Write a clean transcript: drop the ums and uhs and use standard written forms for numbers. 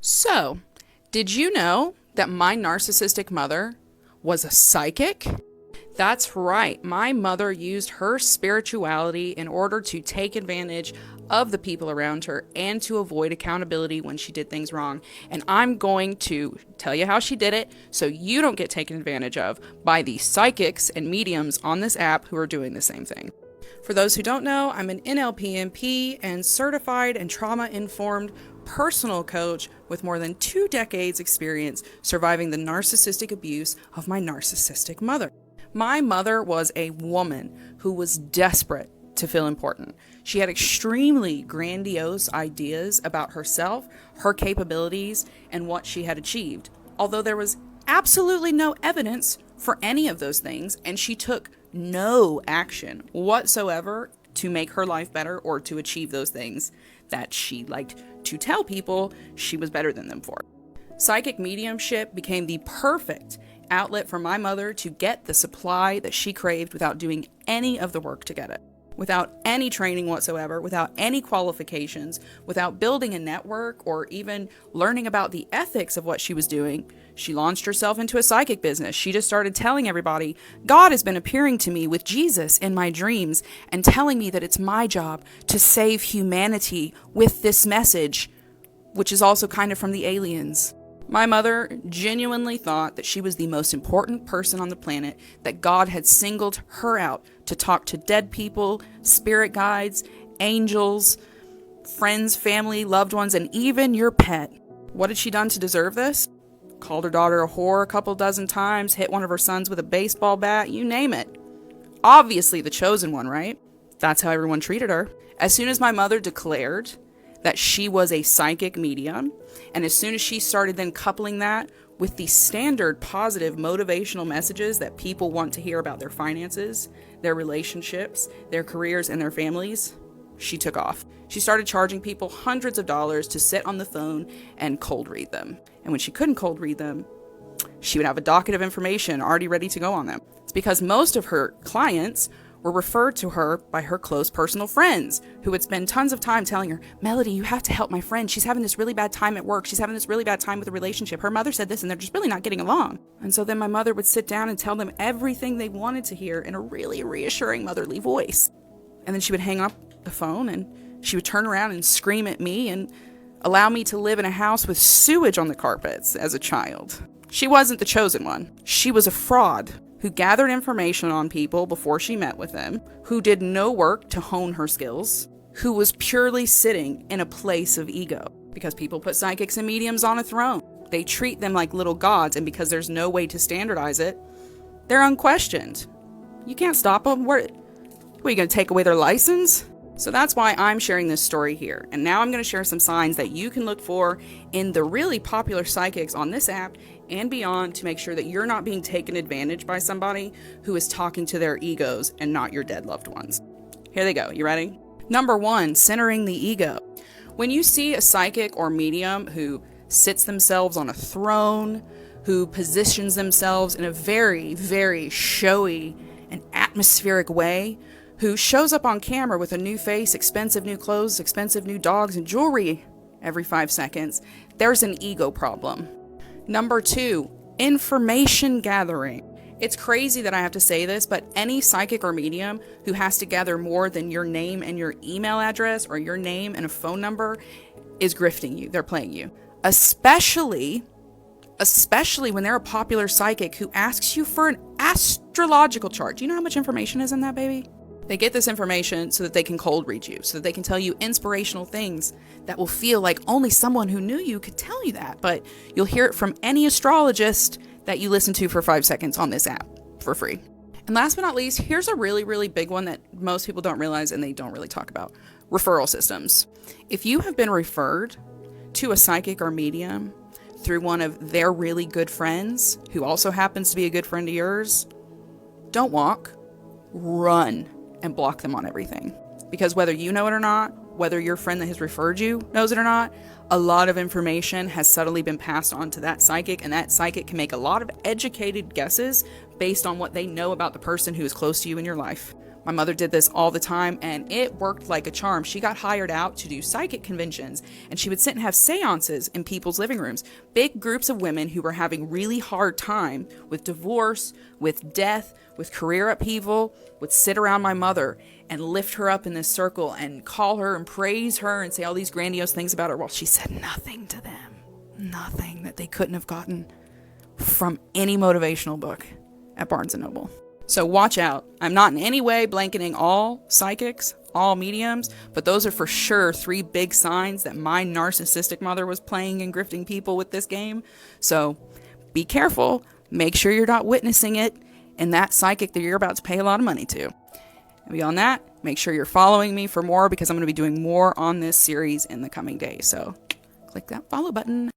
So, did you know that my narcissistic mother was a psychic? That's right. My mother used her spirituality in order to take advantage of the people around her and to avoid accountability when she did things wrong. And I'm going to tell you how she did it so you don't get taken advantage of by the psychics and mediums on this app who are doing the same thing. For those who don't know, I'm an NLPMP and certified and trauma-informed personal coach with more than 2 decades experience surviving the narcissistic abuse of my narcissistic mother. My mother was a woman who was desperate to feel important. She had extremely grandiose ideas about herself, her capabilities, and what she had achieved. Although there was absolutely no evidence for any of those things, and she took no action whatsoever to make her life better or to achieve those things that she liked to tell people she was better than them for. Psychic mediumship became the perfect outlet for my mother to get the supply that she craved without doing any of the work to get it. Without any training whatsoever, without any qualifications, without building a network or even learning about the ethics of what she was doing, she launched herself into a psychic business. She just started telling everybody, God has been appearing to me with Jesus in my dreams and telling me that it's my job to save humanity with this message, which is also kind of from the aliens. My mother genuinely thought that she was the most important person on the planet, that God had singled her out to talk to dead people, spirit guides, angels, friends, family, loved ones, and even your pet. What had she done to deserve this? Called her daughter a whore a couple dozen times, hit one of her sons with a baseball bat, you name it. Obviously the chosen one, right? That's how everyone treated her. As soon as my mother declared that she was a psychic medium, and as soon as she started then coupling that with the standard positive motivational messages that people want to hear about their finances, their relationships, their careers, and their families, she took off. She started charging people hundreds of dollars to sit on the phone and cold read them. And when she couldn't cold read them, she would have a docket of information already ready to go on them. It's because most of her clients were referred to her by her close personal friends who would spend tons of time telling her, Melody, you have to help my friend. She's having this really bad time at work. She's having this really bad time with a relationship. Her mother said this and they're just really not getting along. And so then my mother would sit down and tell them everything they wanted to hear in a really reassuring motherly voice. And then she would hang up the phone and she would turn around and scream at me and allow me to live in a house with sewage on the carpets as a child. She wasn't the chosen one. She was a fraud who gathered information on people before she met with them, who did no work to hone her skills, who was purely sitting in a place of ego. Because people put psychics and mediums on a throne. They treat them like little gods, and because there's no way to standardize it, they're unquestioned. You can't stop them. What are you going to take away their license? So that's why I'm sharing this story here. And now I'm going to share some signs that you can look for in the really popular psychics on this app and beyond to make sure that you're not being taken advantage by somebody who is talking to their egos and not your dead loved ones. Here they go. You ready? Number 1, centering the ego. When you see a psychic or medium who sits themselves on a throne, who positions themselves in a very, very showy and atmospheric way, who shows up on camera with a new face, expensive new clothes, expensive new dogs, and jewelry every 5 seconds, there's an ego problem. Number 2, information gathering. It's crazy that I have to say this, but any psychic or medium who has to gather more than your name and your email address or your name and a phone number is grifting you. They're playing you. Especially when they're a popular psychic who asks you for an astrological chart. Do you know how much information is in that, baby? They get this information so that they can cold read you, so that they can tell you inspirational things that will feel like only someone who knew you could tell you that. But you'll hear it from any astrologist that you listen to for 5 seconds on this app for free. And last but not least, here's a really, really big one that most people don't realize and they don't really talk about. Referral systems. If you have been referred to a psychic or medium through one of their really good friends, who also happens to be a good friend of yours, don't walk, run. And block them on everything. Because whether you know it or not, whether your friend that has referred you knows it or not, a lot of information has subtly been passed on to that psychic, and that psychic can make a lot of educated guesses based on what they know about the person who is close to you in your life. My mother did this all the time, and it worked like a charm. She got hired out to do psychic conventions, and she would sit and have seances in people's living rooms. Big groups of women who were having really hard time with divorce, with death, with career upheaval, would sit around my mother and lift her up in this circle and call her and praise her and say all these grandiose things about her. Well, she said nothing to them. Nothing that they couldn't have gotten from any motivational book at Barnes & Noble. So watch out. I'm not in any way blanketing all psychics, all mediums, but those are for sure 3 big signs that my narcissistic mother was playing and grifting people with this game. So be careful. Make sure you're not witnessing it in that psychic that you're about to pay a lot of money to. And beyond that, make sure you're following me for more, because I'm going to be doing more on this series in the coming days. So click that follow button.